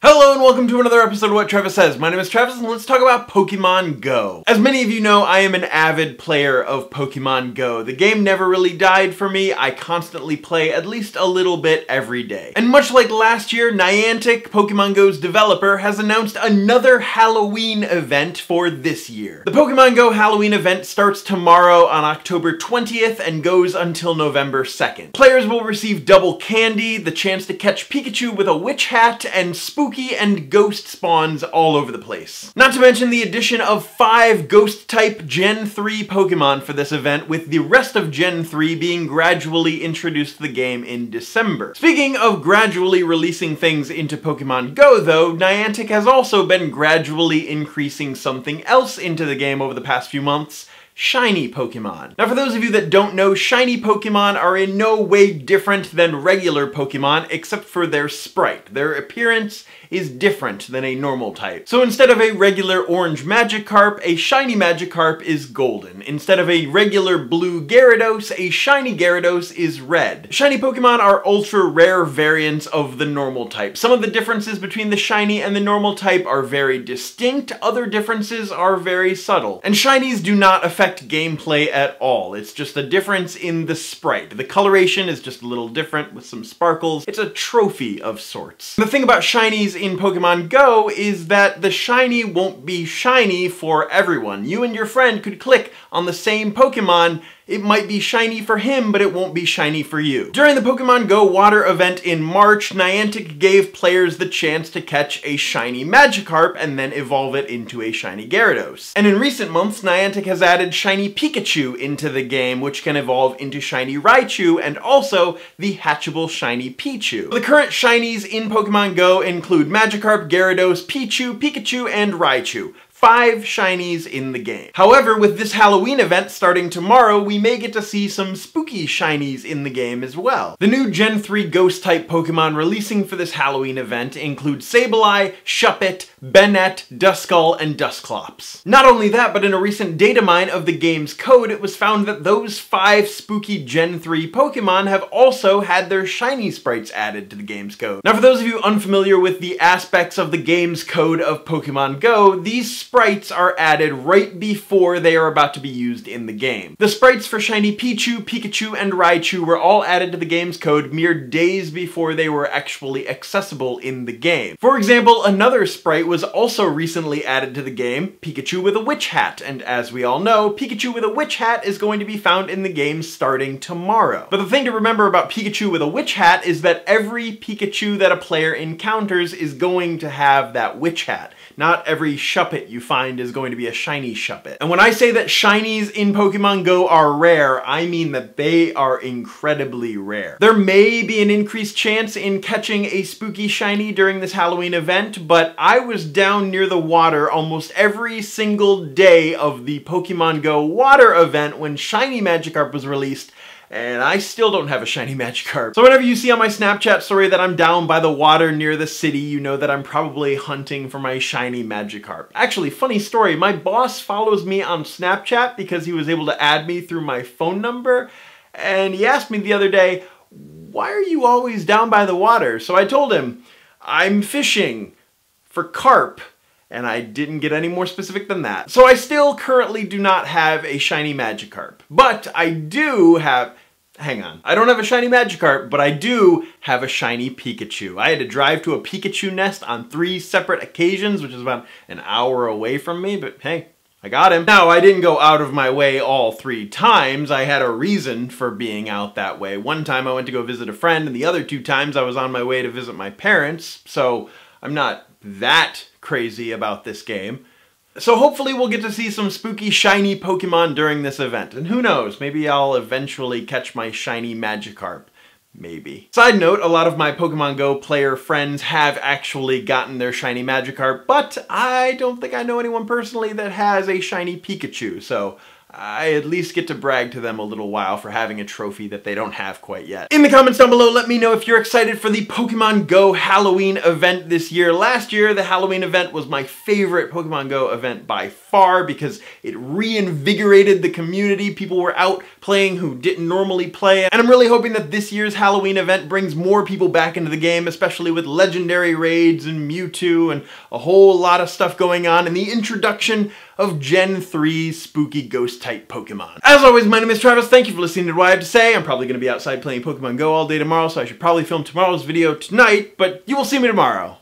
Hello and welcome to another episode of What Travis Says. My name is Travis and let's talk about Pokemon Go. As many of you know, I am an avid player of Pokemon Go. The game never really died for me. I constantly play at least a little bit every day. And much like last year, Niantic, Pokemon Go's developer, has announced another Halloween event for this year. The Pokemon Go Halloween event starts tomorrow on October 20th and goes until November 2nd. Players will receive double candy, the chance to catch Pikachu with a witch hat, and spooky and ghost spawns all over the place. Not to mention the addition of 5 ghost-type Gen 3 Pokemon for this event, with the rest of Gen 3 being gradually introduced to the game in December. Speaking of gradually releasing things into Pokemon Go, though, Niantic has also been gradually increasing something else into the game over the past few months: shiny Pokemon. Now for those of you that don't know, shiny Pokemon are in no way different than regular Pokemon except for their sprite. Their appearance is different than a normal type. So instead of a regular orange Magikarp, a shiny Magikarp is golden. Instead of a regular blue Gyarados, a shiny Gyarados is red. Shiny Pokemon are ultra rare variants of the normal type. Some of the differences between the shiny and the normal type are very distinct, other differences are very subtle. And shinies do not affect gameplay at all. It's just a difference in the sprite. The coloration is just a little different with some sparkles. It's a trophy of sorts. The thing about shinies in Pokemon Go is that the shiny won't be shiny for everyone. You and your friend could click on the same Pokemon. It might be shiny for him, but it won't be shiny for you. During the Pokemon Go Water event in March, Niantic gave players the chance to catch a shiny Magikarp and then evolve it into a shiny Gyarados. And in recent months, Niantic has added shiny Pikachu into the game, which can evolve into shiny Raichu and also the hatchable shiny Pichu. The current shinies in Pokemon Go include Magikarp, Gyarados, Pichu, Pikachu, and Raichu. 5 shinies in the game. However, with this Halloween event starting tomorrow, we may get to see some spooky shinies in the game as well. The new Gen 3 Ghost-type Pokemon releasing for this Halloween event include Sableye, Shuppet, Banette, Duskull, and Dusclops. Not only that, but in a recent data mine of the game's code, it was found that those 5 spooky Gen 3 Pokemon have also had their shiny sprites added to the game's code. Now, for those of you unfamiliar with the aspects of the game's code of Pokemon Go, these sprites are added right before they are about to be used in the game. The sprites for shiny Pichu, Pikachu, and Raichu were all added to the game's code mere days before they were actually accessible in the game. For example, another sprite was also recently added to the game, Pikachu with a witch hat, and as we all know, Pikachu with a witch hat is going to be found in the game starting tomorrow. But the thing to remember about Pikachu with a witch hat is that every Pikachu that a player encounters is going to have that witch hat. Not every Shuppet you find is going to be a shiny Shuppet. And when I say that shinies in Pokemon Go are rare, I mean that they are incredibly rare. There may be an increased chance in catching a spooky shiny during this Halloween event, but I was down near the water almost every single day of the Pokemon Go Water event when shiny Magikarp was released, and I still don't have a shiny Magikarp. So whenever you see on my Snapchat story that I'm down by the water near the city, you know that I'm probably hunting for my shiny Magikarp. Actually, funny story, my boss follows me on Snapchat because he was able to add me through my phone number, and he asked me the other day, why are you always down by the water? So I told him, I'm fishing for carp. And I didn't get any more specific than that. So I still currently do not have a shiny Magikarp. But I do have... Hang on. I don't have a shiny Magikarp, but I do have a shiny Pikachu. I had to drive to a Pikachu nest on 3 separate occasions, which is about an hour away from me, but hey, I got him. Now, I didn't go out of my way all 3 times. I had a reason for being out that way. One time I went to go visit a friend, and the other 2 times I was on my way to visit my parents, so I'm not that crazy about this game. So hopefully we'll get to see some spooky shiny Pokemon during this event. And who knows, maybe I'll eventually catch my shiny Magikarp. Maybe. Side note, a lot of my Pokemon Go player friends have actually gotten their shiny Magikarp, but I don't think I know anyone personally that has a shiny Pikachu, so I at least get to brag to them a little while for having a trophy that they don't have quite yet. In the comments down below, let me know if you're excited for the Pokemon Go Halloween event this year. Last year, the Halloween event was my favorite Pokemon Go event by far because it reinvigorated the community. People were out playing who didn't normally play, and I'm really hoping that this year's Halloween event brings more people back into the game, especially with legendary raids and Mewtwo and a whole lot of stuff going on, and the introduction of Gen 3 spooky ghost-type Pokemon. As always, my name is Travis. Thank you for listening to what I have to say. I'm probably going to be outside playing Pokemon Go all day tomorrow, so I should probably film tomorrow's video tonight, but you will see me tomorrow.